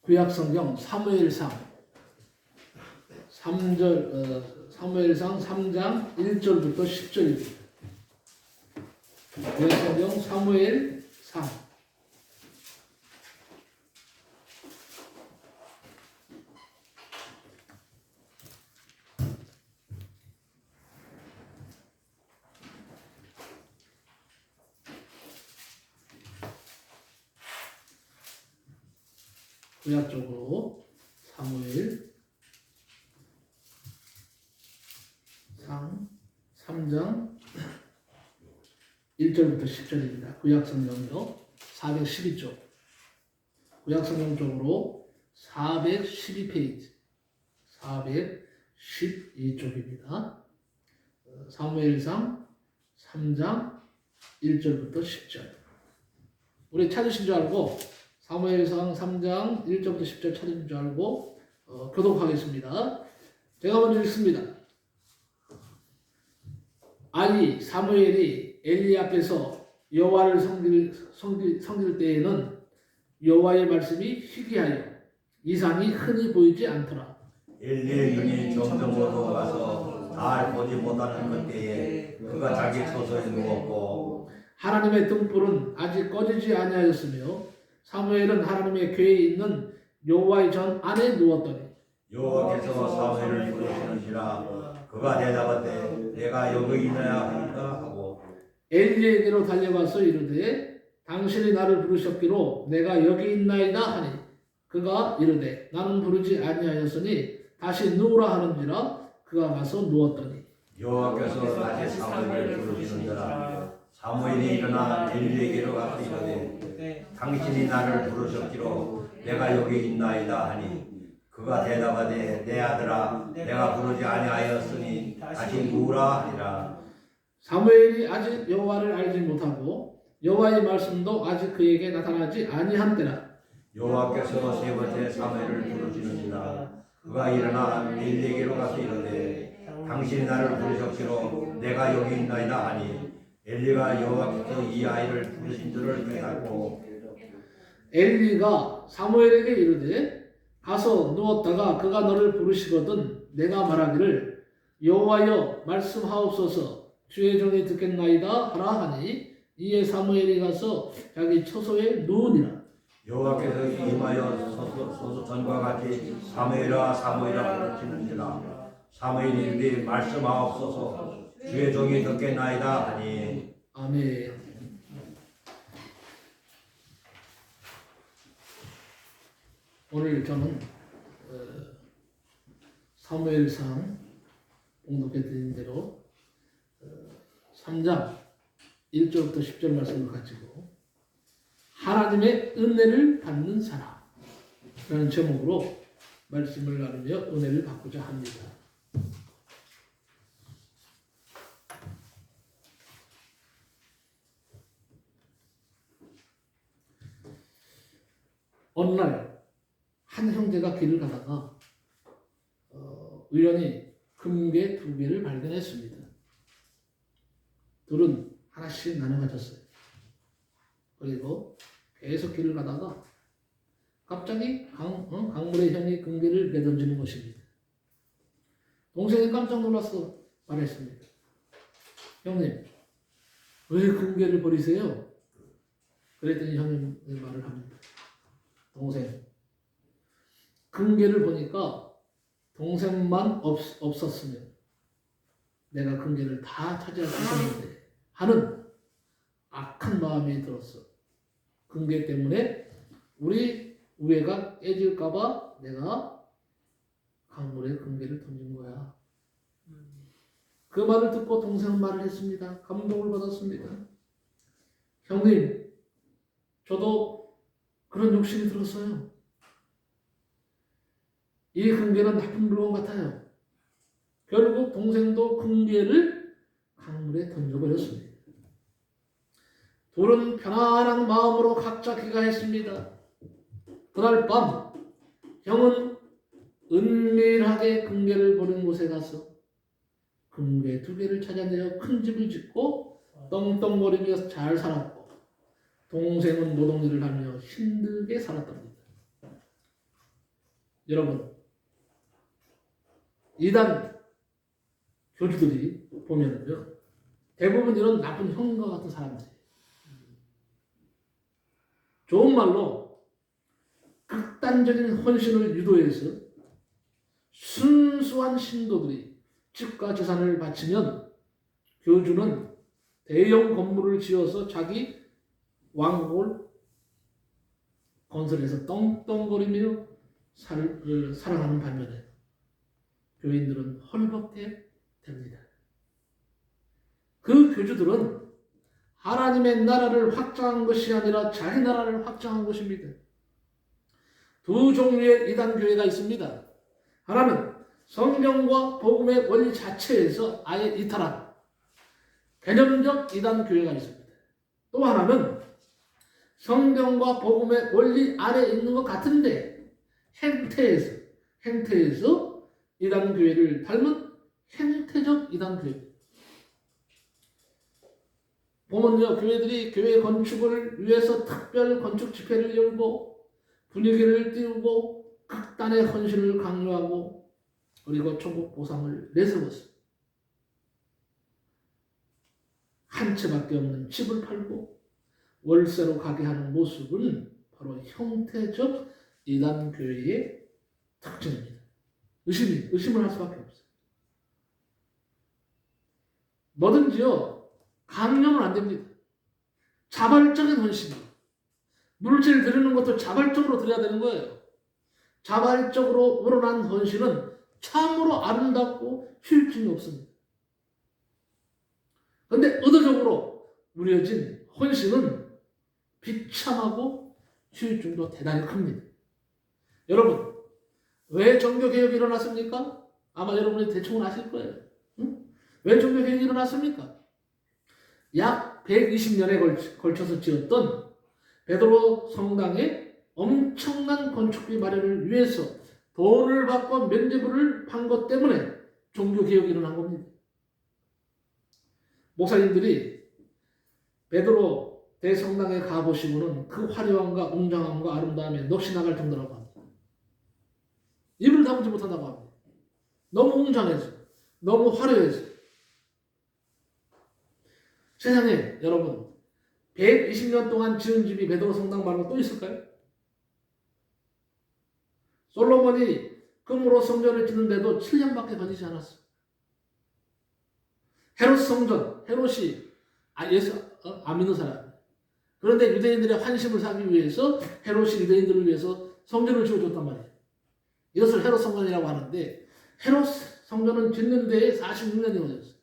구약성경 사무엘상 3장 1절부터 10절입니다. 구약성경 사무엘상 구약적으로 사무엘상 3장 1절부터 10절입니다. 구약성경이요 412쪽 구약성경 쪽으로 412페이지 412쪽입니다. 사무엘상 3장 1절부터 10절 우리 찾으신 줄 알고 사무엘상 3장 1절부터 10절 찾으신 줄 알고 교독하겠습니다. 제가 먼저 읽습니다. 아니 사무엘이 엘리 앞에서 여호와를 섬길 때에는 여호와의 말씀이 희귀하여 이상이 흔히 보이지 않더라. 엘리의 눈이 점점 어두워가서 잘 보지 못하는 그때에 그가 자기 처소에 누웠고 하나님의 등불은 아직 꺼지지 아니하였으며 사무엘은 하나님의 궤에 있는 여호와의 전 안에 누웠더니 여호와께서 사무엘을 부르시는지라 그가 대답하되 내가 여기 있나야 하니까 하고 엘리에게로 달려가서 이르되 당신이 나를 부르셨기로 내가 여기 있나이다 하니 그가 이르되 나는 부르지 아니하였으니 다시 누우라 하는지라 그가 가서 누웠더니 여호와께서 다시 사무엘을 부르시는지라 사무엘이 일어나 엘리에게로 가서 이르되 당신이 나를 부르셨기로 내가 여기 있나이다 하니 그가 대답하되 내 아들아 내가 부르지 아니하였으니 다시 누우라 하니라. 사무엘이 아직 여호와를 알지 못하고 여호와의 말씀도 아직 그에게 나타나지 아니한 때라. 여호와께서 세 번째 사무엘을 부르시는지라 그가 일어나 엘리에게로 가서 이르되 당신이 나를 부르셨기로 내가 여기 있나이다 하니 엘리가 여호와께서 이 아이를 부르신 줄을 깨닫고 엘리가 사무엘에게 이르되 가서 누웠다가 그가 너를 부르시거든 내가 말하기를 여호와여 말씀하옵소서 주의 종이 듣겠나이다 하라 하니 이에 사무엘이 가서 자기 처소에 누우니라. 여호와께서 임하여 서서 전과 같이 사무엘아 사무엘아 부르시는지라 사무엘이 이르되 말씀하옵소서 주의 종이 듣겠나이다 하니 아멘. 오늘 저는 사무엘상 봉독해 드린 대로 3장 1절부터 10절 말씀을 가지고 하나님의 은혜를 받는 사람이라는 제목으로 말씀을 나누며 은혜를 받고자 합니다. 어느 날 한 형제가 길을 가다가 우연히 금괴 2개를 발견했습니다. 둘은 하나씩 나눠 가졌어요. 그리고 계속 길을 가다가 갑자기 강물에 형이 금괴를 내던지는 것입니다. 동생이 깜짝 놀라서 말했습니다. 형님, 왜 금괴를 버리세요? 그랬더니 형님이 말을 합니다. 동생, 금괴를 보니까 동생만 없었으면 내가 금괴를 다 차지할 수 있었는데 하는 악한 마음이 들었어. 금괴 때문에 우리 우애가 깨질까봐 내가 강물에 금괴를 던진 거야. 그 말을 듣고 동생은 말을 했습니다. 감동을 받았습니다. 형님, 저도 그런 욕심이 들었어요. 이 금괴는 나쁜 물건 같아요. 결국 동생도 금괴를 강물에 던져버렸습니다. 둘은 편안한 마음으로 각자 귀가했습니다. 그날 밤 형은 은밀하게 금괴를 버린 곳에 가서 금괴 2개를 찾아내어 큰 집을 짓고 떵떵거리며 잘 살았고 동생은 노동일을 하며 힘들게 살았답니다. 여러분, 이단 교주들이 보면은요, 대부분 이런 나쁜 형과 같은 사람들. 좋은 말로 극단적인 헌신을 유도해서 순수한 신도들이 집과 재산을 바치면 교주는 대형 건물을 지어서 자기 왕국을 건설해서 떵떵거리며 살아가는 반면에 교인들은 헐벗게 됩니다. 그 교주들은 하나님의 나라를 확장한 것이 아니라 자기 나라를 확장한 것입니다. 두 종류의 이단 교회가 있습니다. 하나는 성경과 복음의 원리 자체에서 아예 이탈한 개념적 이단 교회가 있습니다. 또 하나는 성경과 복음의 원리 아래에 있는 것 같은데 행태에서 이단 교회를 닮은 행태적 이단 교회. 보면요, 교회들이 교회 건축을 위해서 특별 건축 집회를 열고 분위기를 띄우고 극단의 헌신을 강요하고 그리고 천국 보상을 내세웠어요. 한 채밖에 없는 집을 팔고 월세로 가게 하는 모습은 바로 형태적 이단 교회의 특징입니다. 의심을 할 수밖에 없어요. 뭐든지요, 강요는 안 됩니다. 자발적인 헌신. 물질 드리는 것도 자발적으로 드려야 되는 거예요. 자발적으로 우러난 헌신은 참으로 아름답고 효율성이 없습니다. 그런데 의도적으로 우려진 헌신은 비참하고 효율성도 대단히 큽니다. 여러분, 왜 종교개혁이 일어났습니까? 아마 여러분이 대충은 아실 거예요. 응? 왜 종교개혁이 일어났습니까? 약 120년에 걸쳐서 지었던 베드로 성당의 엄청난 건축비 마련을 위해서 돈을 받고 면제부를 판 것 때문에 종교개혁이 일어난 겁니다. 목사님들이 베드로 대성당에 가보시고는 그 화려함과 웅장함과 아름다움에 넋이 나갈 정도라고 합니다. 입을 다물지 못한다고 합니다. 너무 웅장해서, 너무 화려해서. 세상에 여러분, 120년 동안 지은 집이 베드로 성당 말고 또 있을까요? 솔로몬이 금으로 성전을 짓는데도 7년밖에 걸리지 않았어. 헤롯 성전, 헤롯이 예수 안 믿는 사람. 그런데 유대인들의 환심을 사기 위해서 헤롯이 유대인들을 위해서 성전을 지어줬단 말이에요. 이것을 헤롯 성전이라고 하는데 헤롯 성전은 짓는 데에 46년이 걸렸어요.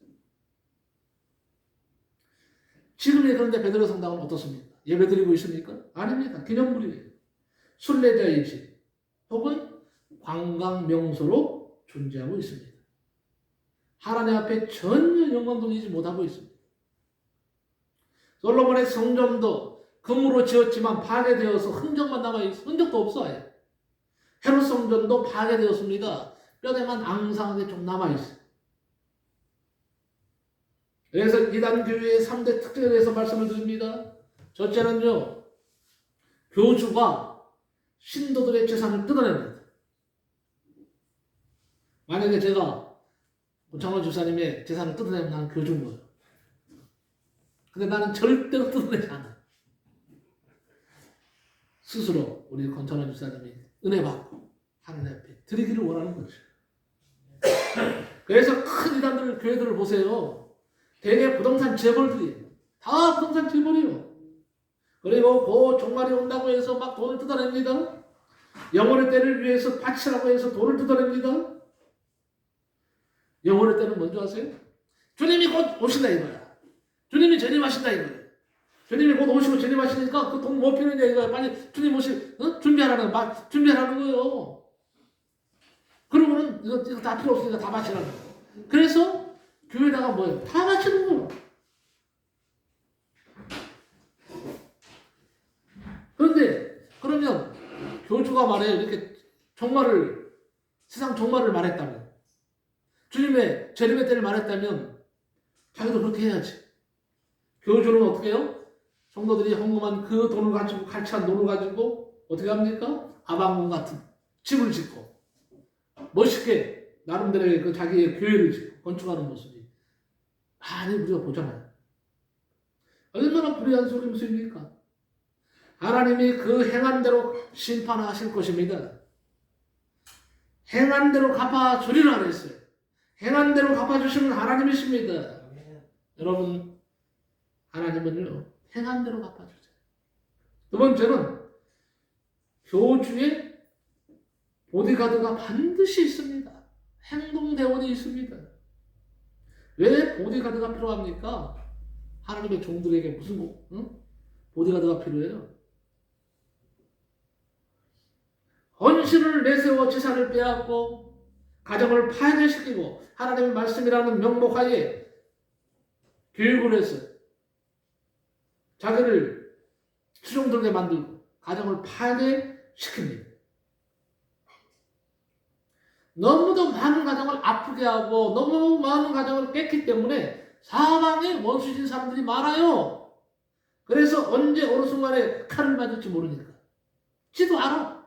지금의 그런데 베드로 성당은 어떻습니까? 예배드리고 있습니까? 아닙니다. 기념물이에요. 순례자의 집 혹은 관광 명소로 존재하고 있습니다. 하나님 앞에 전혀 영광 돌리지 못하고 있습니다. 솔로몬의 성전도 금으로 지었지만 파괴되어서 흔적만 남아있어요. 흔적도 없어 아예. 헤롯 성전도 파괴되었습니다. 뼈대만 앙상하게 좀 남아있어요. 그래서 이단 교회의 3대 특징에 대해서 말씀을 드립니다. 첫째는요, 교주가 신도들의 재산을 뜯어냅니다. 만약에 제가 장로 집사님의 재산을 뜯어내면 나는 교주인 거예요. 근데 나는 절대로 뜯어내지 않아요. 스스로 우리 권찬원 집사님이 은혜 받고 하나님 앞에 드리기를 원하는 거죠. 그래서 큰 이단들 교회들을 보세요. 대개 부동산 재벌들이에요. 다 부동산 재벌이에요. 그리고 그 종말이 온다고 해서 막 돈을 뜯어냅니다. 영혼의 때를 위해서 바치라고 해서 돈을 뜯어냅니다. 영혼의 때는 뭔지 아세요? 주님이 곧 오신다 이거야. 주님이 재림하신다 이거야. 주님이 곧 오시고 재림하시니까 그 돈 못 피느냐 이거야. 빨리 주님 준비하라는 거예요. 그러고는 이거 다 필요 없으니까 다 바치라는 거예요. 그래서 교회다가 뭐예요? 다 바치는 거예요. 그런데 그러면 교주가 말해요. 이렇게 세상 종말을 말했다면, 주님의 재림의 때를 말했다면 자기도 그렇게 해야지. 교주는 어떻게 해요? 성도들이 헌금한 그 돈을 가지고, 갈취한 돈을 가지고 어떻게 합니까? 아방궁 같은 집을 짓고 멋있게 나름대로의 그 자기의 교회를 건축하는 모습이 많이 우리가 보잖아요. 얼마나 불의한 속임수입니까? 하나님이 그 행한 대로 심판하실 것입니다. 행한 대로 갚아주리라 그랬어요. 행한 대로 갚아주시는 하나님이십니다. 여러분, 하나님은요, 행한 대로 갚아주세요. 두 번째는 교주에 보디가드가 반드시 있습니다. 행동대원이 있습니다. 왜 보디가드가 필요합니까? 하나님의 종들에게 무슨 보디가드가 필요해요? 헌신을 내세워 재산을 빼앗고 가정을 파괴시키고 하나님의 말씀이라는 명목하에 교육을 해서 자기를 추종들게 만들고 가정을 파괴시킵니다. 너무도 많은 가정을 아프게 하고 너무 많은 가정을 깼기 때문에 사방에 원수진 사람들이 많아요. 그래서 언제 어느 순간에 칼을 맞을지 모르니까 지도 않아.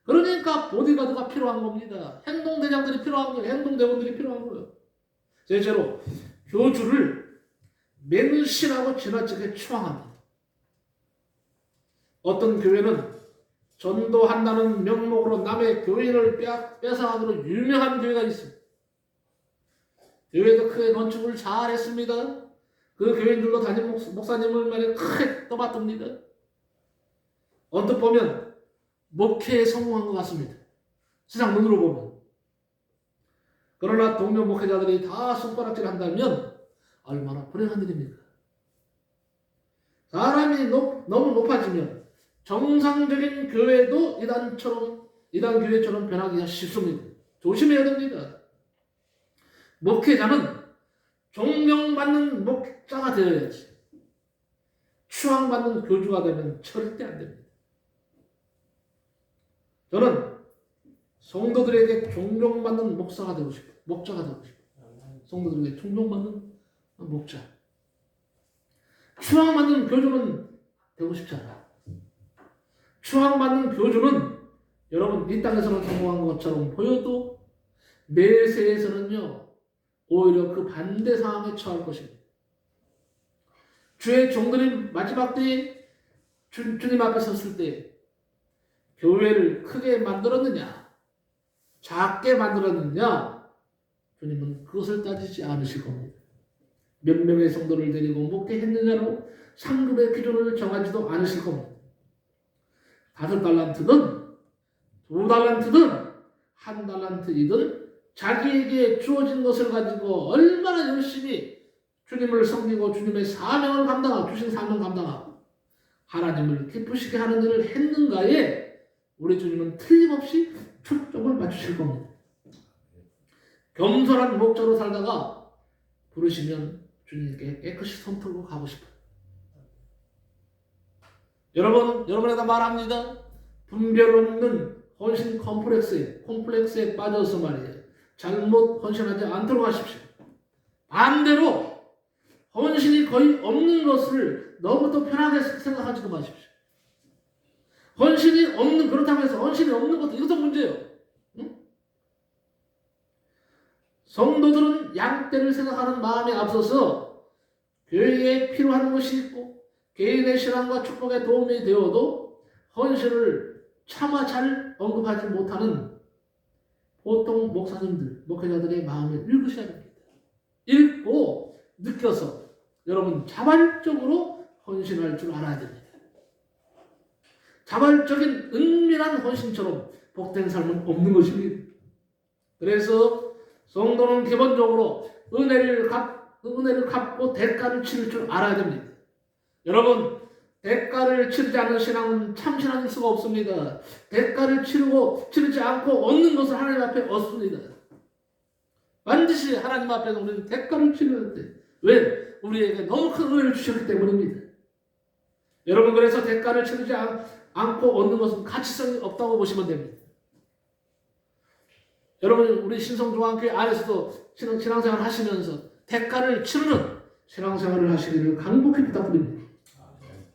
그러니까 보디가드가 필요한 겁니다. 행동대장들이 필요한 거예요. 행동대원들이 필요한 거예요. 셋째로 교주를 맹신하고 지나치게 추앙합니다. 어떤 교회는 전도한다는 명목으로 남의 교인을 뺏어가기로 유명한 교회가 있습니다. 교회도 크게 건축을 잘했습니다. 그 교인들도 담임 목사님을 말에 크게 떠받듭니다. 언뜻 보면 목회에 성공한 것 같습니다. 세상 눈으로 보면. 그러나 동료 목회자들이 다 손가락질 한다면 얼마나 불행한 일입니까? 사람이 너무 높아지면 정상적인 교회도 이단 교회처럼 변하기가 쉽습니다. 조심해야 됩니다. 목회자는 존경받는 목자가 되어야지. 추앙받는 교주가 되면 절대 안 됩니다. 저는 성도들에게 존경받는 목사가 되고 싶어요. 목자가 되고 싶어요. 성도들에게 존경받는 목자. 추앙받는 교주는 되고 싶지 않아요. 추앙받는 교주는 여러분 이 땅에서는 성공한 것처럼 보여도 내세에서는요 오히려 그 반대 상황에 처할 것입니다. 주의 종들이 마지막 때에 주님 앞에 섰을 때 교회를 크게 만들었느냐 작게 만들었느냐 주님은 그것을 따지지 않으실 겁니다. 몇 명의 성도를 데리고 목회했느냐로 상급의 기준을 정하지도 않으실 겁니다. 5달란트든 2달란트든 1달란트이든 자기에게 주어진 것을 가지고 얼마나 열심히 주님을 섬기고 주님의 사명을 감당하고 주신 사명 감당하고 하나님을 기쁘시게 하는 일을 했는가에 우리 주님은 틀림없이 초점을 맞추실 겁니다. 겸손한 목자로 살다가 부르시면 주님께 깨끗이 손 털고 가고 싶어요. 여러분에게 말합니다. 분별 없는 헌신 콤플렉스에 빠져서 말이에요. 잘못 헌신하지 않도록 하십시오. 반대로 헌신이 거의 없는 것을 너무도 편하게 생각하지도 마십시오. 그렇다고 해서 헌신이 없는 것도 이것도 문제예요. 응? 성도들은 양떼를 생각하는 마음에 앞서서 교회에 필요한 것이 있고 개인의 신앙과 축복에 도움이 되어도 헌신을 차마 잘 언급하지 못하는 보통 목사님들, 목회자들의 마음을 읽으셔야 됩니다. 읽고 느껴서 여러분 자발적으로 헌신할 줄 알아야 됩니다. 자발적인 은밀한 헌신처럼 복된 삶은 없는 것입니다. 그래서 성도는 기본적으로 은혜를 갚고 대가를 치를 줄 알아야 됩니다. 여러분 대가를 치르지 않는 신앙은 참 신앙일 수가 없습니다. 대가를 치르지 않고 얻는 것을 하나님 앞에 얻습니다. 반드시 하나님 앞에서 우리는 대가를 치러야 돼. 왜? 우리에게 너무 큰 은혜를 주셨기 때문입니다. 여러분 그래서 대가를 치르지 않고 얻는 것은 가치성이 없다고 보시면 됩니다. 여러분 우리 신성중앙교회 안에서도 신앙생활을 하시면서 대가를 치르는 신앙생활을 하시기를 간곡히 부탁드립니다.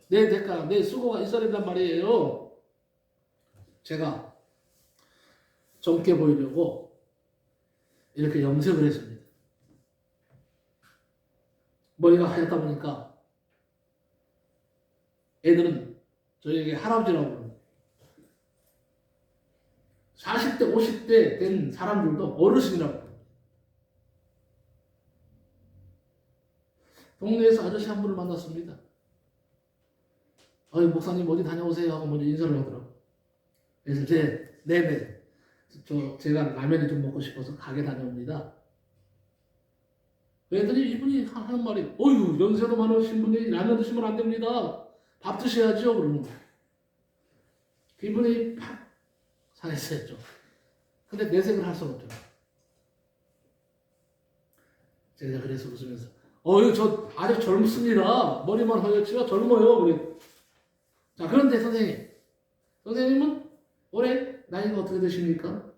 내 대가, 내 수고가 있어야 된단 말이에요. 제가 젊게 보이려고 이렇게 염색을 했습니다. 머리가 하얗다 보니까 애들은 저에게 할아버지라고 부릅니다. 40대, 50대 된 사람들도 어르신이라고 부릅니다. 동네에서 아저씨 한 분을 만났습니다. 목사님 어디 다녀오세요 하고 먼저 인사를 하더라고요. 그래서 네네. 제가 라면이 좀 먹고 싶어서 가게 다녀옵니다. 그랬더니 이분이 하는 말이, 어휴, 연세도 많으신 분이 라면 드시면 안 됩니다. 밥 드셔야죠. 그러는 거예요. 기분이 팍 상했어요, 좀. 근데 내색을 할 수는 없죠. 제가 그래서 웃으면서, 저 아직 젊습니다. 머리만 허옇지요? 젊어요. 그래. 자, 그런데 선생님은 올해 나이가 어떻게 되십니까?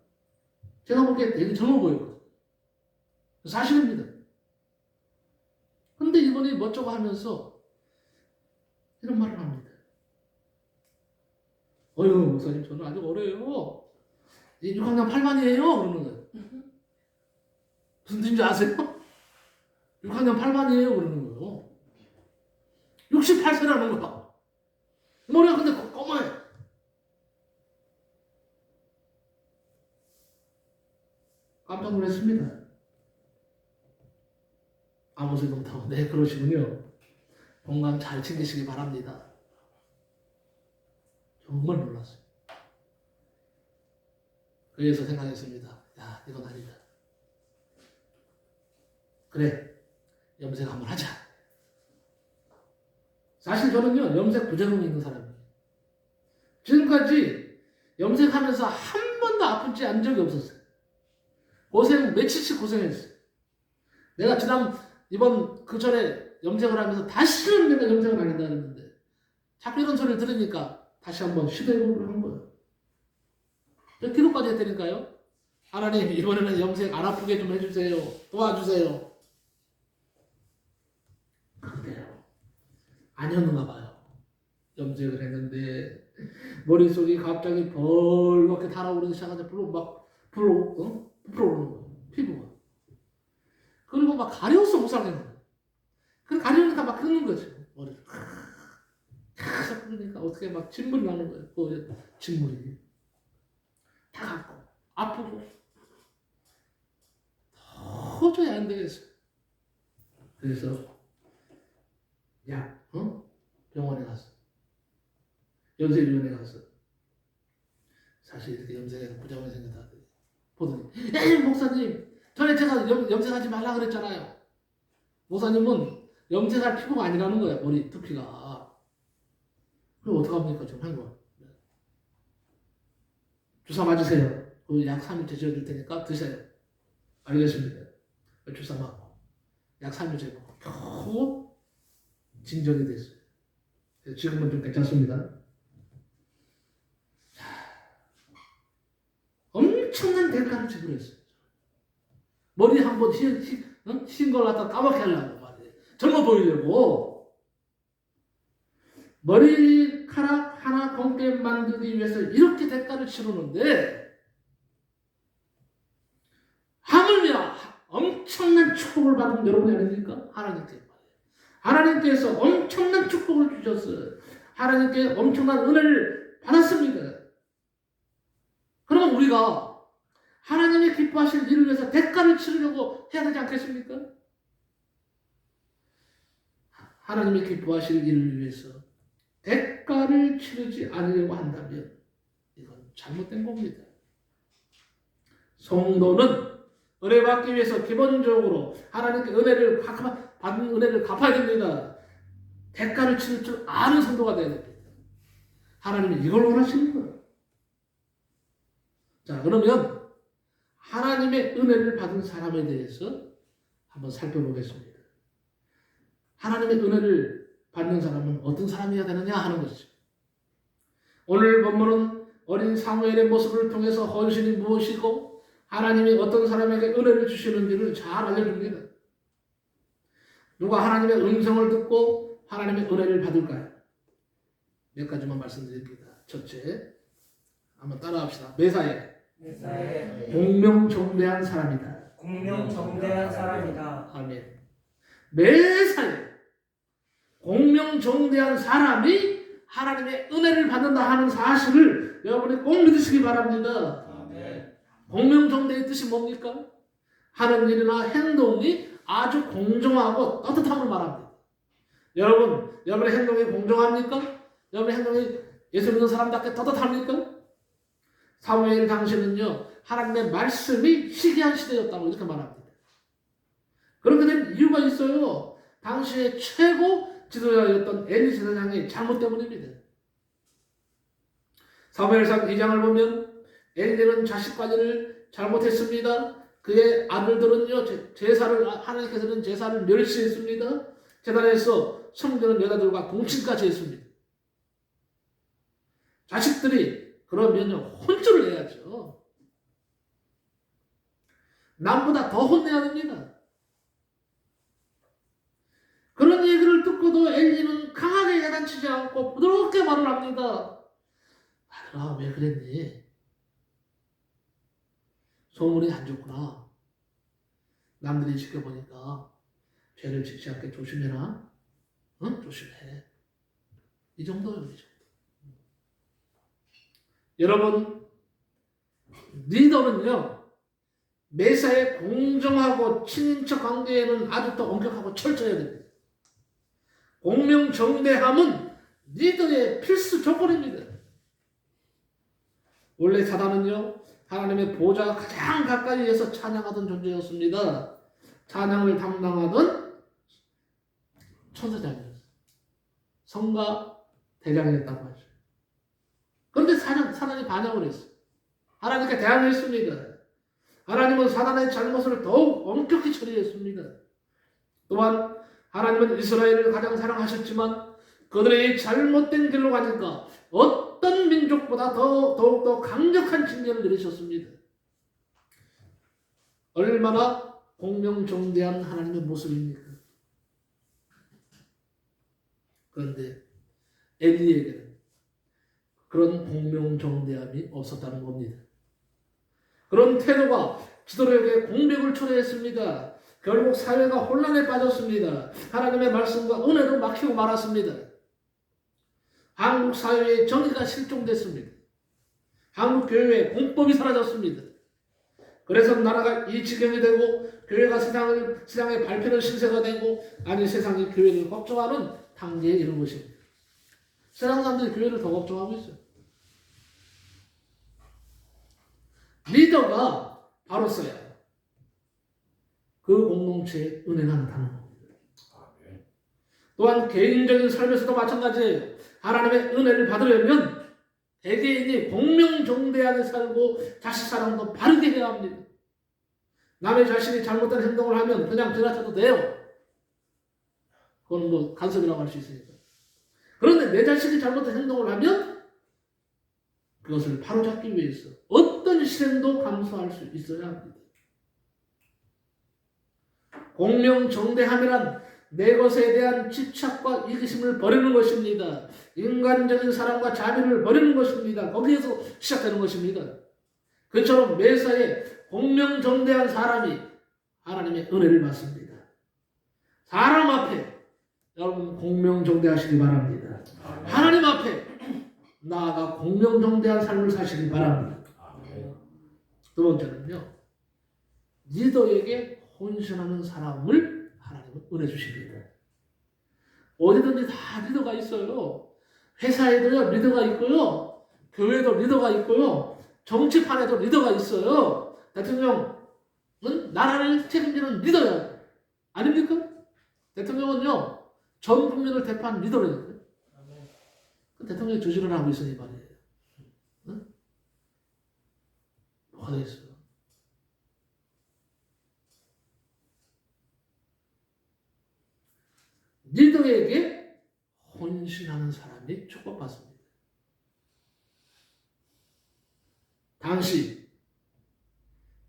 제가 보기에 되게 젊어 보여요. 사실입니다. 근데 이분이 멋쩍어 하면서 이런 말을 합니다. 목사님 저는 아직 어려요. 6학년 8반이에요. 그러는 거예요. 무슨 뜻인지 아세요? 6학년 8반이에요. 그러는 거예요. 68세라는 거야. 머리가 근데 검어요. 깜짝 놀랐습니다. 아무 생각 못하고, 네, 그러시군요. 건강 잘 챙기시기 바랍니다. 정말 놀랐어요. 그래서 생각했습니다. 야, 이건 아니다. 그래, 염색 한번 하자. 사실 저는요, 염색 부작용이 있는 사람이에요. 지금까지 염색하면서 한 번도 아프지 않은 적이 없었어요. 며칠씩 고생했어요. 내가 이번 그 전에 염색을 하면서 다시는 내가 염색을 안 한다 했는데 자꾸 이런 소리를 들으니까 다시 한번 시도해보려고 한 거예요. 기도까지 했다니까요. 하나님, 이번에는 염색 안 아프게 좀 해주세요. 도와주세요. 근데요, 아니었는가 봐요. 염색을 했는데 머릿속이 갑자기 벌겋게 달아오르기 시작하자 불어오르는 거예요. 피부가. 그리고 막 가려워서 못 살겠는 거예요. 그 가려우니까 막 긁는 거죠. 머리를. 계속 긁으니까 어떻게 막 진물이 나는 거예요. 그 진물이. 타갑고, 아프고. 도저히 안 되겠어요. 그래서, 병원에 갔어. 염색위원회 갔어. 사실 이렇게 염색에서 부작용이 생겼다. 보더니, 에이, 목사님! 전에 제가 염색하지 말라 그랬잖아요. 목사님은 염색할 피부가 아니라는 거예요. 머리 두피가. 그럼 어떡합니까? 지금 한 거. 주사 맞으세요. 그 약 3일째 지어줄 테니까 드세요. 알겠습니다. 주사 맞고 약 3일째 먹고 겨우 진정이 됐어요. 지금은 좀 괜찮습니다. 엄청난 대가를 지불했어요. 머리 한번 흰 걸 갖다 까맣게 하려고 말이에요. 젊어 보이려고. 머리카락 하나 검게 만들기 위해서 이렇게 대가를 치르는데 하물며 엄청난 축복을 받은 여러분이 아닙니까? 하나님께서 엄청난 축복을 주셨어요. 하나님께 엄청난 은혜를 받았습니다. 그러면 우리가 하나님이 기뻐하실 일을 위해서 대가를 치르려고 해야 되지 않겠습니까? 하나님이 기뻐하실 일을 위해서 대가를 치르지 않으려고 한다면 이건 잘못된 겁니다. 성도는 은혜 받기 위해서 기본적으로 하나님께 받는 은혜를 갚아야 됩니다. 대가를 치를 줄 아는 성도가 되어야 됩니다. 하나님이 이걸 원하시는 거예요. 자, 그러면 하나님의 은혜를 받은 사람에 대해서 한번 살펴보겠습니다. 하나님의 은혜를 받는 사람은 어떤 사람이어야 되느냐 하는 것이죠. 오늘 본문은 어린 사무엘의 모습을 통해서 헌신이 무엇이고 하나님이 어떤 사람에게 은혜를 주시는지를 잘 알려줍니다. 누가 하나님의 음성을 듣고 하나님의 은혜를 받을까요? 몇 가지만 말씀드립니다. 첫째, 한번 따라합시다. 매사에 매사에 공명정대한 사람이다. 공명정대한 사람이다. 아멘. 매사에 공명정대한 사람이 하나님의 은혜를 받는다 하는 사실을 여러분이 꼭 믿으시기 바랍니다. 공명정대의 뜻이 뭡니까? 하는 일이나 행동이 아주 공정하고 떳떳함을 말합니다. 여러분의 행동이 공정합니까? 여러분의 행동이 예수 믿는 사람답게 떳떳합니까? 사무엘 당시는요, 하나님의 말씀이 희귀한 시대였다고 이렇게 말합니다. 그렇게 된 이유가 있어요. 당시의 최고 지도자였던 엘리 제사장의 잘못 때문입니다. 사무엘상 2장을 보면 엘리는 자식 관리를 잘못했습니다. 그의 아들들은요, 하나님께서는 제사를 멸시했습니다. 제단에서 섬기는 여자들과 동침까지 했습니다. 자식들이 그러면요, 혼쭐을 내야죠. 남보다 더 혼내야 됩니다. 그런 얘기를 듣고도 엘리는 강하게 야단치지 않고 부드럽게 말을 합니다. 아들아, 왜 그랬니? 소문이 안 좋구나. 남들이 지켜보니까 죄를 짓지 않게 조심해라. 응? 조심해. 이 정도요, 이 정도. 여러분, 리더는요, 매사에 공정하고 친인척 관계에는 아주 더 엄격하고 철저해야 됩니다. 공명정대함은 리더의 필수 조건입니다. 원래 사단은요, 하나님의 보좌가 가장 가까이에서 찬양하던 존재였습니다. 찬양을 담당하던 천사장이었어요. 성가 대장이었다고 하죠. 그런데 사단이 반역을 했어요. 하나님께 대항했습니다. 하나님은 사단의 잘못을 더욱 엄격히 처리했습니다. 또한 하나님은 이스라엘을 가장 사랑하셨지만 그들의 잘못된 길로 가니까 어떤 민족보다 더욱더 강력한 징계를 내리셨습니다. 얼마나 공명정대한 하나님의 모습입니까? 그런데 엘리에게는 그런 공명정대함이 없었다는 겁니다. 그런 태도가 지도력의 공백을 초래했습니다. 결국 사회가 혼란에 빠졌습니다. 하나님의 말씀과 은혜도 막히고 말았습니다. 한국 사회의 정의가 실종됐습니다. 한국 교회의 공법이 사라졌습니다. 그래서 나라가 이 지경이 되고 교회가 세상의 발표는 신세가 되고 아니 세상이 교회를 걱정하는 단계에 이른 것입니다. 세상 사람들이 교회를 더 걱정하고 있어요. 리더가 바로서야 그 공동체에 은혜가 나타나는 겁니다. 또한 개인적인 삶에서도 마찬가지예요. 하나님의 은혜를 받으려면 개개인이 공명정대하게 살고 자식 사랑도 바르게 해야 합니다. 남의 자식이 잘못된 행동을 하면 그냥 지나쳐도 돼요. 그건 뭐 간섭이라고 할 수 있으니까. 그런데 내 자식이 잘못된 행동을 하면 그것을 바로잡기 위해서 어떤 시련도 감수할 수 있어야 합니다. 공명정대함이란 내 것에 대한 집착과 이기심을 버리는 것입니다. 인간적인 사랑과 자비를 버리는 것입니다. 거기에서 시작되는 것입니다. 그처럼 매사에 공명정대한 사람이 하나님의 은혜를 받습니다. 사람 앞에 여러분 공명정대하시기 바랍니다. 하나님 앞에 나아가 공명정대한 삶을 사시기 바랍니다. 두 번째는요, 리더에게 헌신하는 사람을 하나님은 은혜 주십니다. 어디든지 다 리더가 있어요. 회사에도요 리더가 있고요, 교회도 리더가 있고요, 정치판에도 리더가 있어요. 대통령은 나라를 책임지는 리더예요. 아닙니까? 대통령은요 전 국민을 대표하는 리더라니까요. 대통령이 조직을 하고 있으니 말이에요. 응? 뭐가 돼 있어요? 리더에게 헌신하는 사람이 축복받습니다. 당시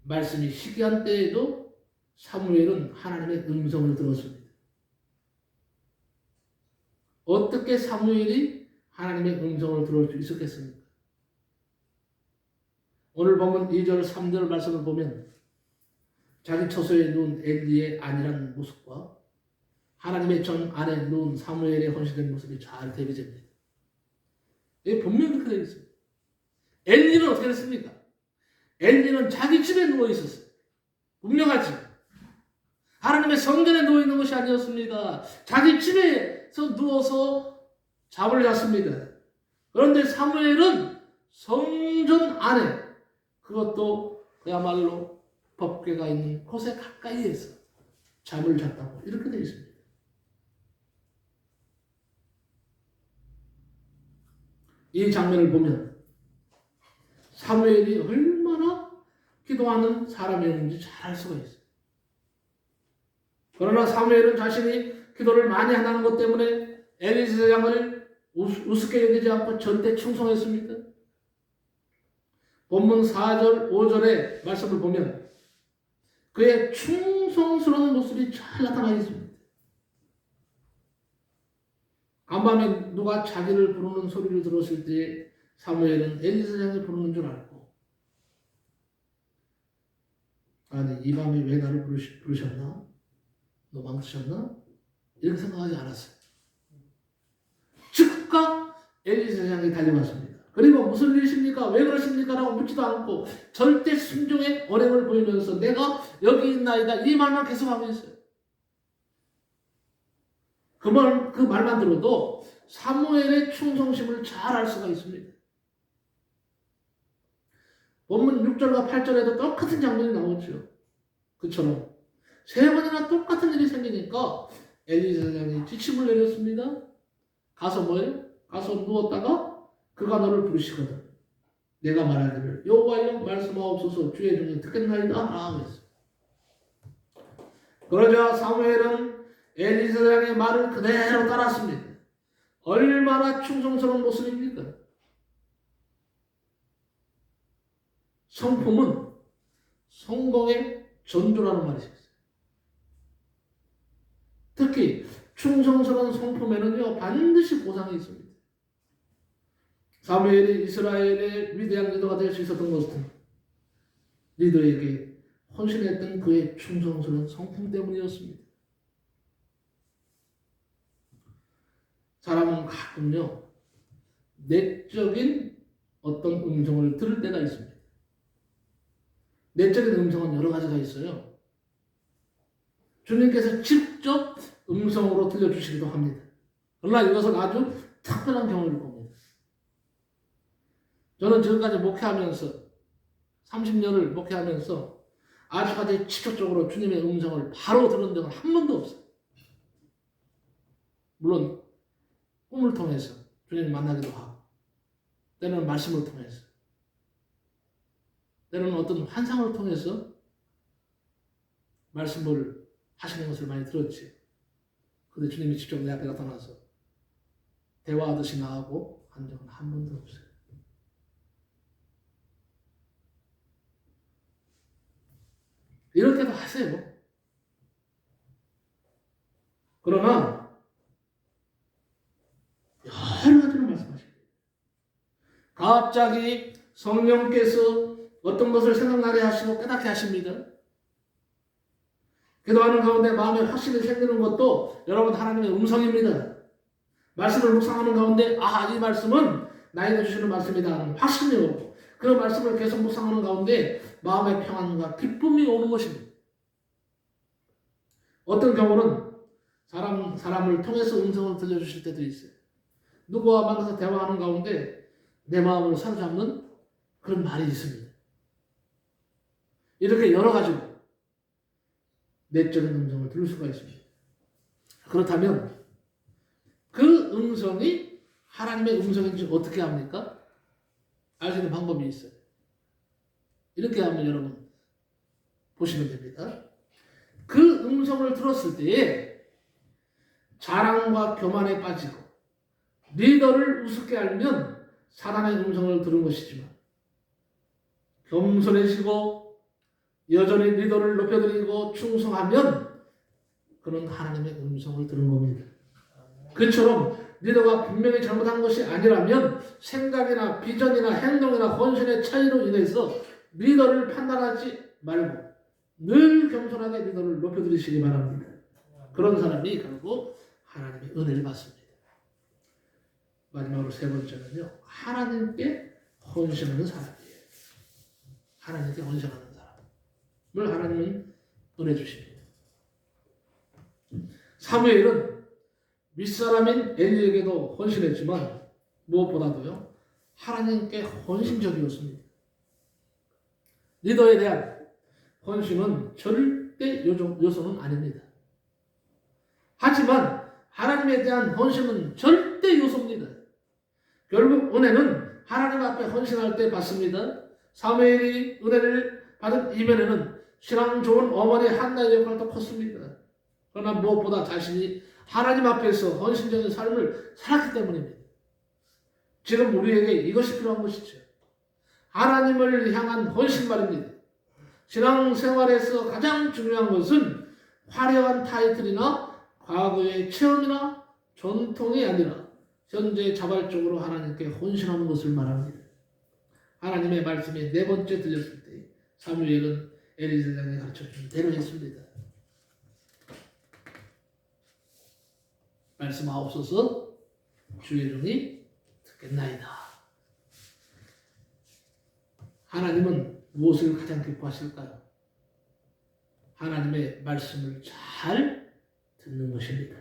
말씀이 희귀한 때에도 사무엘은 하나님의 음성을 들었습니다. 어떻게 사무엘이 하나님의 음성을 들을 수 있었겠습니까? 오늘 본문 2절 3절 말씀을 보면 자기 처소에 누운 엘리의 안일한 모습과 하나님의 전 안에 누운 사무엘의 헌신된 모습이 잘 대비됩니다. 이게 분명히 그렇게 되어 있습니다. 엘리는 어떻게 됐습니까? 엘리는 자기 집에 누워 있었어요. 분명하지. 하나님의 성전에 누워 있는 것이 아니었습니다. 자기 집에서 누워서 잠을 잤습니다. 그런데 사무엘은 성전 안에, 그것도 그야말로 법궤가 있는 곳에 가까이에서 잠을 잤다고 이렇게 되어 있습니다. 이 장면을 보면 사무엘이 얼마나 기도하는 사람이었는지 잘 알 수가 있어요. 그러나 사무엘은 자신이 기도를 많이 한다는 것 때문에 엘리 제사장을 우습게 여기지 않고 절대 충성했습니다. 본문 4절, 5절의 말씀을 보면 그의 충성스러운 모습이 잘 나타나 있습니다. 간밤에 누가 자기를 부르는 소리를 들었을 때 사무엘은 엘리 제사장이 부르는 줄 알고, 아니 이 밤에 왜 나를 부르셨나? 너 망치셨나? 이렇게 생각하지 않았어요. 즉각 엘리 제사장이 달려왔습니다. 그리고 무슨 일이십니까? 왜 그러십니까? 라고 묻지도 않고 절대 순종의 언행을 보이면서 내가 여기 있나이다 이 말만 계속하고 있어요. 그 말만 들어도 사무엘의 충성심을 잘 알 수가 있습니다. 본문 6절과 8절에도 똑같은 장면이 나오죠. 그처럼 세 번이나 똑같은 일이 생기니까 엘리 제사장이 지침을 내렸습니다. 가서 뭐예요? 가서 누웠다가 그가 너를 부르시거든 내가 말하기를 여호와여 말씀하옵소서 주의 종이 듣겠나이다 하고 했어요. 그러자 사무엘은 엘리 제사장의 말을 그대로 따랐습니다. 얼마나 충성스러운 모습입니까? 성품은 성공의 전조라는 말이 있어요. 특히 충성스러운 성품에는요 반드시 보상이 있습니다. 사무엘이 이스라엘의 위대한 리더가 될 수 있었던 것은 리더에게 헌신했던 그의 충성스러운 성품 때문이었습니다. 사람은 가끔요 내적인 어떤 음성을 들을 때가 있습니다. 내적인 음성은 여러 가지가 있어요. 주님께서 직접 음성으로 들려주시기도 합니다. 그러나 이것은 아주 특별한 경우일 겁니다. 저는 지금까지 목회하면서 30년을 목회하면서 아직까지 직접적으로 주님의 음성을 바로 들은 적은 한 번도 없어요. 물론 꿈을 통해서 주님을 만나기도 하고 때로는 말씀을 통해서 때로는 어떤 환상을 통해서 말씀을 하시는 것을 많이 들었지. 그런데 주님이 직접 내 앞에 나타나서 대화하듯이 나하고 한 적은 한 번도 없어요. 이렇게도 하세요. 그러나 여러 가지로 말씀하십니다. 갑자기 성령께서 어떤 것을 생각나게 하시고 깨닫게 하십니다. 기도하는 가운데 마음에 확신이 생기는 것도 여러분 하나님의 음성입니다. 말씀을 묵상하는 가운데 이 말씀은 나에게 주시는 말씀이다 하는 확신이 오고 그 말씀을 계속 묵상하는 가운데 마음의 평안과 기쁨이 오는 것입니다. 어떤 경우는 사람을 통해서 음성을 들려주실 때도 있어요. 누구와 만나서 대화하는 가운데 내 마음을 사로잡는 그런 말이 있습니다. 이렇게 여러 가지로 내적인 음성을 들을 수가 있습니다. 그렇다면 그 음성이 하나님의 음성인지 어떻게 합니까? 알 수 있는 방법이 있어요. 이렇게 하면 여러분 보시면 됩니다. 그 음성을 들었을 때에 자랑과 교만에 빠지고 리더를 우습게 알면 사단의 음성을 들은 것이지만 겸손해지고 여전히 리더를 높여드리고 충성하면 그는 하나님의 음성을 들은 겁니다. 그처럼 리더가 분명히 잘못한 것이 아니라면 생각이나 비전이나 행동이나 헌신의 차이로 인해서 리더를 판단하지 말고 늘 겸손하게 리더를 높여드리시기 바랍니다. 그런 사람이 결국 하나님의 은혜를 받습니다. 마지막으로 세 번째는요. 하나님께 헌신하는 사람이에요. 하나님께 헌신하는 사람을 하나님은 은혜 주십니다. 사무엘은 윗사람인 엘리에게도 헌신했지만 무엇보다도요. 하나님께 헌신적이었습니다. 리더에 대한 헌신은 절대 요소는 아닙니다. 하지만 하나님에 대한 헌신은 절대 요소입니다. 결국 은혜는 하나님 앞에 헌신할 때 받습니다. 사무엘이 은혜를 받은 이면에는 신앙 좋은 어머니 한나의 역할도 컸습니다. 그러나 무엇보다 자신이 하나님 앞에서 헌신적인 삶을 살았기 때문입니다. 지금 우리에게 이것이 필요한 것이죠. 하나님을 향한 헌신 말입니다. 신앙생활에서 가장 중요한 것은 화려한 타이틀이나 과거의 체험이나 전통이 아니라 현재 자발적으로 하나님께 헌신하는 것을 말합니다. 하나님의 말씀이 네 번째 들렸을 때 사무엘은 엘리 제사장이 가르쳐준 대로 했습니다. 말씀하옵소서 주의 종이 듣겠나이다. 하나님은 무엇을 가장 기뻐하실까요? 하나님의 말씀을 잘 듣는 것입니다.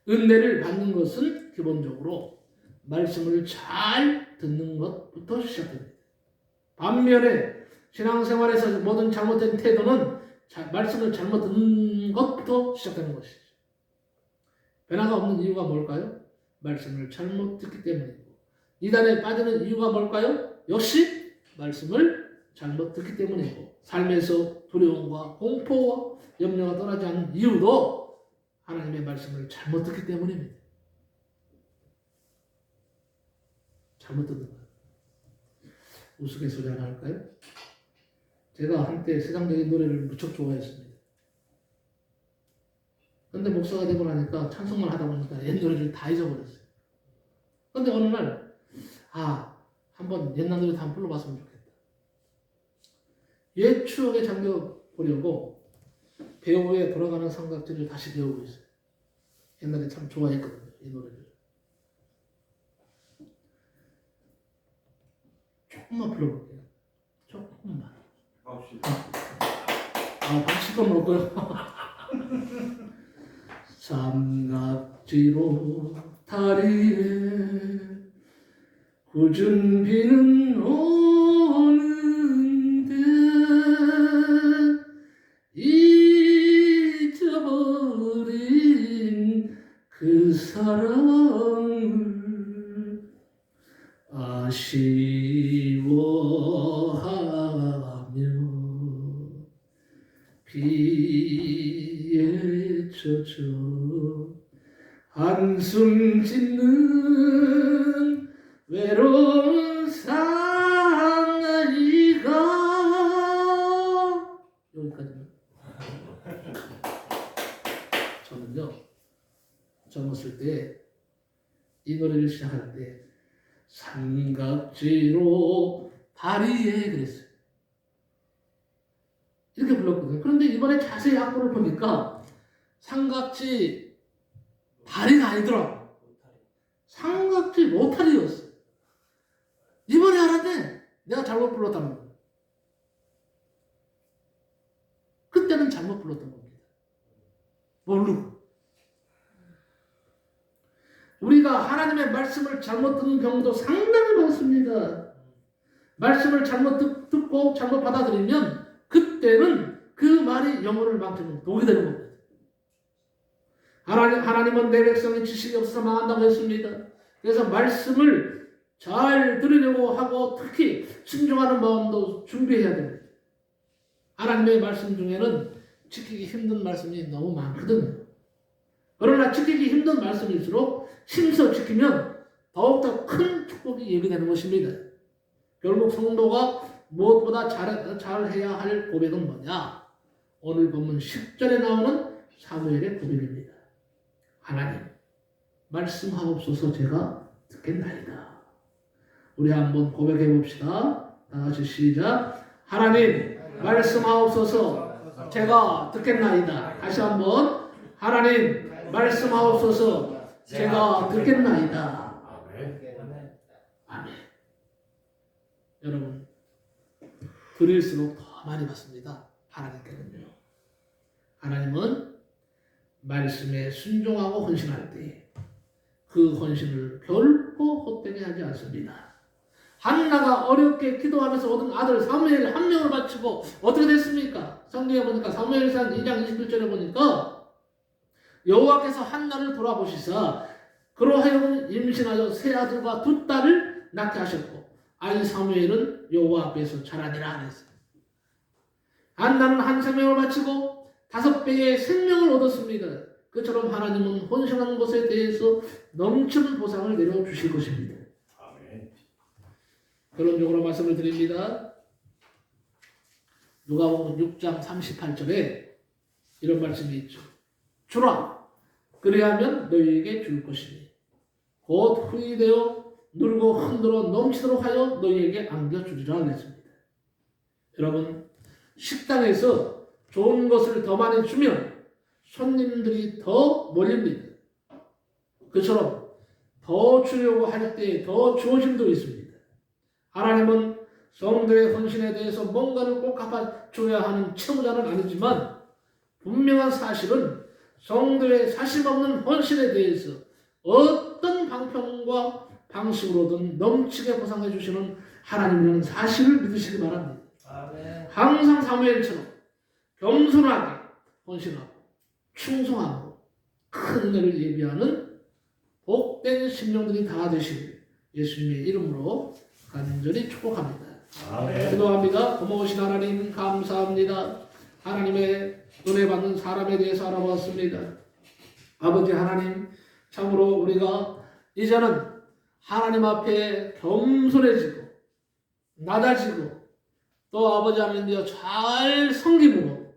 은혜를 받는 것은 기본적으로 말씀을 잘 듣는 것부터 시작됩니다. 반면에 신앙생활에서 모든 잘못된 태도는 말씀을 잘못 듣는 것부터 시작되는 것이죠. 변화가 없는 이유가 뭘까요? 말씀을 잘못 듣기 때문이고, 이단에 빠지는 이유가 뭘까요? 역시 말씀을 잘못 듣기 때문이고, 삶에서 두려움과 공포와 염려가 떠나지 않는 이유도 하나님의 말씀을 잘못 듣기 때문입니다. 잘못 듣는 거예요. 우스갯소리 하나 할까요? 제가 한때 세상적인 노래를 무척 좋아했습니다. 근데 목사가 되고 나니까 찬송만 하다 보니까 옛 노래를 다 잊어버렸어요. 근데 어느 날 한번 옛날 노래 다 불러봤으면 좋겠다. 옛 추억에 잠겨보려고 배우에 돌아가는 삼각지를 다시 배우고 있어요. 옛날에 참 좋아했거든요, 이 노래를. 조금만 불러볼게요. 조금만. 박수 건 먹고요. 삼각지로 다리에 굳은 비는 오는데 잊어버린 그 사랑을 아쉬워하며 비에 젖어 한숨 짓는 외로운 상아이가 여기까지는. 저는요 젊었을 때 이 노래를 시작할 때 삼각지로 다리에 그랬어요. 이렇게 불렀거든요. 그런데 이번에 자세히 악보를 보니까 삼각지 다리가 아니더라고. 삼각지 로타리였어. 이번에 알았네. 내가 잘못 불렀다는 거예요. 그때는 잘못 불렀던 겁니다. 모르고. 우리가 하나님의 말씀을 잘못 듣는 경우도 상당히 많습니다. 말씀을 잘못 듣고 잘못 받아들이면 그때는 그 말이 영혼을 망치는 독이 되는 겁니다. 하나님은 내 백성이 지식이 없어서 망한다고 했습니다. 그래서 말씀을 잘 들으려고 하고 특히 순종하는 마음도 준비해야 됩니다. 하나님의 말씀 중에는 지키기 힘든 말씀이 너무 많거든요. 그러나 지키기 힘든 말씀일수록 심서 지키면 더욱더 큰 축복이 예비되는 것입니다. 결국 성도가 무엇보다 잘해야 할 고백은 뭐냐? 오늘 본문 10절에 나오는 사무엘의 고백입니다. 하나님, 말씀하옵소서 제가 듣겠나이다. 우리 한번 고백해 봅시다. 다 같이 시작. 하나님 말씀하옵소서 제가 듣겠나이다. 다시 한번 하나님 말씀하옵소서 제가 듣겠나이다. 아멘. 여러분 드릴수록 더 많이 받습니다. 하나님께는요. 하나님은 말씀에 순종하고 헌신할 때 그 헌신을 결코 헛되게 하지 않습니다. 한나가 어렵게 기도하면서 얻은 아들 사무엘 한 명을 바치고 어떻게 됐습니까? 성경에 보니까 사무엘상 2장 21절에 보니까 여호와께서 한나를 돌아보시사 그로 하여금 임신하여 세 아들과 두 딸을 낳게 하셨고 아이 사무엘은 여호와 앞에서 자라니라 하랬어요. 한나는 한 생명을 바치고 5배의 생명을 얻었습니다. 그처럼 하나님은 헌신하는 것에 대해서 넘치는 보상을 내려주실 것입니다. 결론적으로 말씀을 드립니다. 누가복음 6장 38절에 이런 말씀이 있죠. 주라 그리하면 너희에게 줄 것이니 곧 후이 되어 누르고 흔들어 넘치도록 하여 너희에게 안겨주리라 그랬습니다. 여러분 식당에서 좋은 것을 더 많이 주면 손님들이 더 몰립니다. 그처럼 더 주려고 할 때 더 주어짐도 있습니다. 하나님은 성도의 헌신에 대해서 뭔가를 꼭 갚아줘야 하는 채무자는 아니지만 분명한 사실은 성도의 사심없는 헌신에 대해서 어떤 방편과 방식으로든 넘치게 보상해 주시는 하나님이라는 사실을 믿으시기 바랍니다. 항상 사무엘처럼 겸손하게 헌신하고 충성하고 큰 은혜를 예비하는 복된 심령들이 다 되시길 예수님의 이름으로 간절히 축복합니다. 기도합니다. 고마우신 하나님 감사합니다. 하나님의 은혜 받는 사람에 대해서 알아보았습니다. 아버지 하나님 참으로 우리가 이제는 하나님 앞에 겸손해지고 낮아지고 또 아버지 하나님이여 잘 섬김으로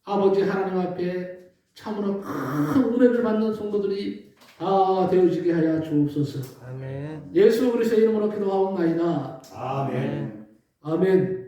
아버지 하나님 앞에 참으로 큰 은혜를 받는 성도들이 다 되어지게 하여 주옵소서. 아멘. 예수 그리스도의 이름으로 기도하옵나이다. 아멘. 아멘.